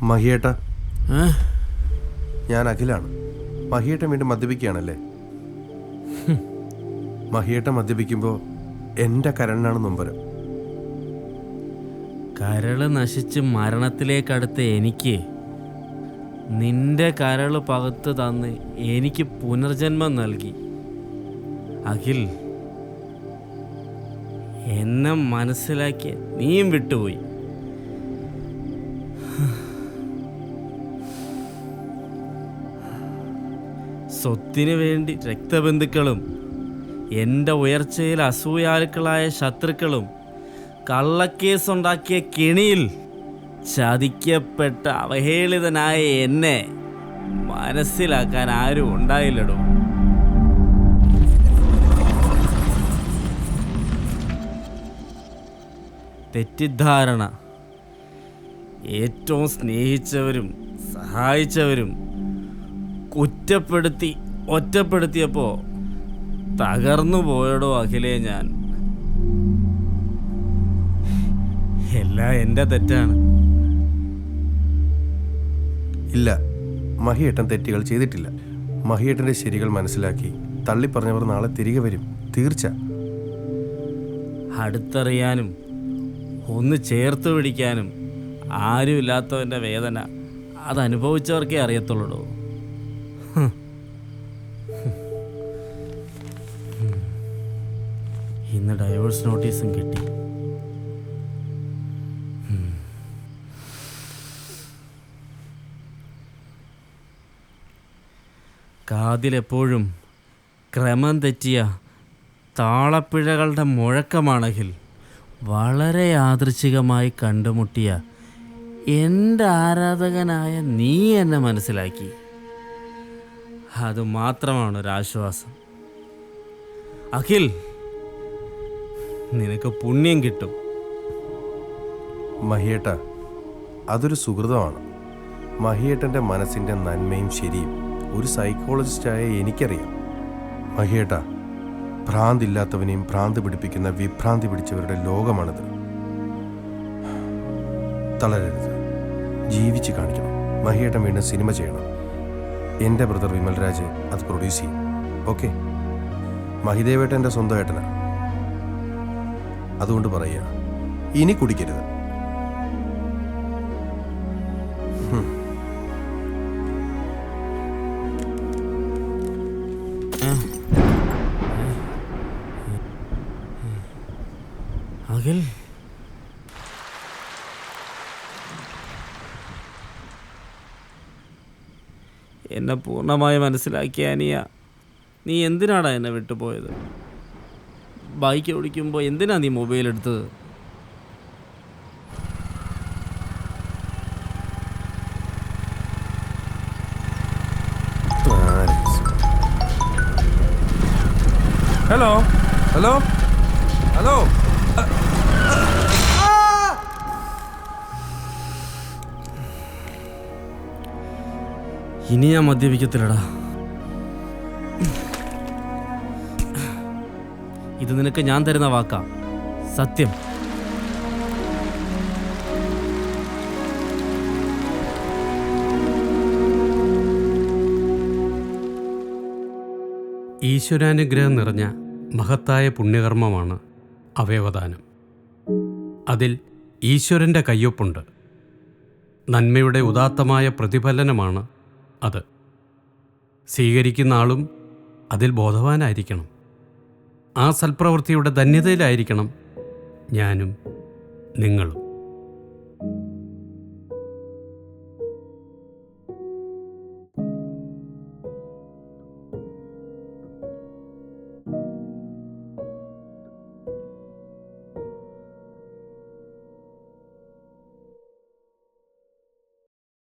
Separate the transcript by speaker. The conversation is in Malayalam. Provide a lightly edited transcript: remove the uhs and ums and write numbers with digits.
Speaker 1: മഹിയേട്ട, ഞാൻ അഖിലാണ്. മഹിയേട്ടൻ വീണ്ടും മദ്യപിക്കുകയാണല്ലേ? മഹിയേട്ടൻ മദ്യപിക്കുമ്പോൾ എൻ്റെ കരളിനാണ് നൊമ്പരം.
Speaker 2: കരള് നശിച്ച് മരണത്തിലേക്കടുത്ത എനിക്ക് നിന്റെ കരള് പകുത്ത് തന്ന് എനിക്ക് പുനർജന്മം നൽകി. അഖിൽ, എന്നെ മനസ്സിലാക്കിയ നീയും വിട്ടുപോയി. സ്വത്തിനു വേണ്ടി രക്തബന്ധുക്കളും എൻ്റെ ഉയർച്ചയിൽ അസൂയാലുക്കളായ ശത്രുക്കളും കള്ളക്കേസുണ്ടാക്കിയ കെണിയിൽ ചതിക്കപ്പെട്ട അവഹേളിതനായ എന്നെ മനസ്സിലാക്കാൻ ആരും ഉണ്ടായില്ലടോ. തെറ്റിദ്ധാരണ. ഏറ്റവും സ്നേഹിച്ചവരും സഹായിച്ചവരും കുറ്റപ്പെടുത്തി ഒറ്റപ്പെടുത്തിയപ്പോൾ തകർന്നു പോയടോ അഖിലേ ഞാൻ. എല്ലാം എൻ്റെ തെറ്റാണ്.
Speaker 1: ഇല്ല, മഹിയേട്ടൻ തെറ്റുകൾ ചെയ്തിട്ടില്ല. മഹിയേട്ടൻ്റെ ശരികൾ മനസ്സിലാക്കി തള്ളിപ്പറഞ്ഞവർ നാളെ തിരികെ വരും, തീർച്ച.
Speaker 2: അടുത്തറിയാനും ഒന്ന് ചേർത്ത് പിടിക്കാനും ആരുമില്ലാത്തവൻ്റെ വേദന അതനുഭവിച്ചവർക്കേ അറിയത്തുള്ളൂ. ഇന്ന് ഡൈവേഴ്സ് നോട്ടീസും കിട്ടി. കാതിലെപ്പോഴും ക്രമം തെറ്റിയ താളപ്പിഴകളുടെ മുഴക്കമാണെങ്കിൽ വളരെ യാദൃച്ഛികമായി കണ്ടുമുട്ടിയ എൻ്റെ ആരാധകനായ നീ എന്നെ മനസ്സിലാക്കി. അതുമാത്രമാണ് ഒരാശ്വാസം. അഖിൽ, നിനക്ക് പുണ്യം കിട്ടും.
Speaker 1: മഹിയേട്ട, അതൊരു സുഹൃതമാണ്. മഹിയേട്ടൻ്റെ മനസ്സിൻ്റെ നന്മയും ശരിയും ഒരു സൈക്കോളജിസ്റ്റായ എനിക്കറിയാം. മഹിയേട്ട, ഭ്രാന്തില്ലാത്തവനെയും ഭ്രാന്ത് പിടിപ്പിക്കുന്ന വിഭ്രാന്തി പിടിച്ചവരുടെ ലോകമാണിത്. തളരരുത്, ജീവിച്ച് കാണിക്കണം. മഹിയേട്ടൻ വീണ്ടും സിനിമ ചെയ്യണം. എൻ്റെ ബ്രദർ വിമൽരാജ് അത് പ്രൊഡ്യൂസ് ചെയ്യും. ഓക്കെ? മഹിദേവേട്ടൻ്റെ സ്വന്തം ഏട്ടനാ. അതുകൊണ്ട് പറയുക, ഇനി കുടിക്കരുത്.
Speaker 2: അഖിൽ, എന്നെ പൂർണ്ണമായി മനസ്സിലാക്കിയ അനിയ, നീ എന്തിനാടാ എന്നെ വിട്ടുപോയത്? ബൈക്ക് ഓടിക്കുമ്പോൾ എന്തിനാ നീ മൊബൈൽ എടുത്തത്?
Speaker 1: ഹലോ ഹലോ ഹലോ,
Speaker 2: ഇനി ഞാൻ മദ്യപിക്കത്തില്ലടാ. ഇത് നിനക്ക് ഞാൻ തരുന്ന വാക്കാ, സത്യം.
Speaker 3: ഈശ്വരാനുഗ്രഹം നിറഞ്ഞ മഹത്തായ പുണ്യകർമ്മമാണ് അവയവദാനം. അതിൽ ഈശ്വരൻ്റെ കയ്യൊപ്പുണ്ട്. നന്മയുടെ ഉദാത്തമായ പ്രതിഫലനമാണ് അത്. സ്വീകരിക്കുന്ന ആളും അതിൽ ബോധവാനായിരിക്കണം. ആ സൽപ്രവൃത്തിയുടെ ധന്യതയിലായിരിക്കണം ഞാനും നിങ്ങളും.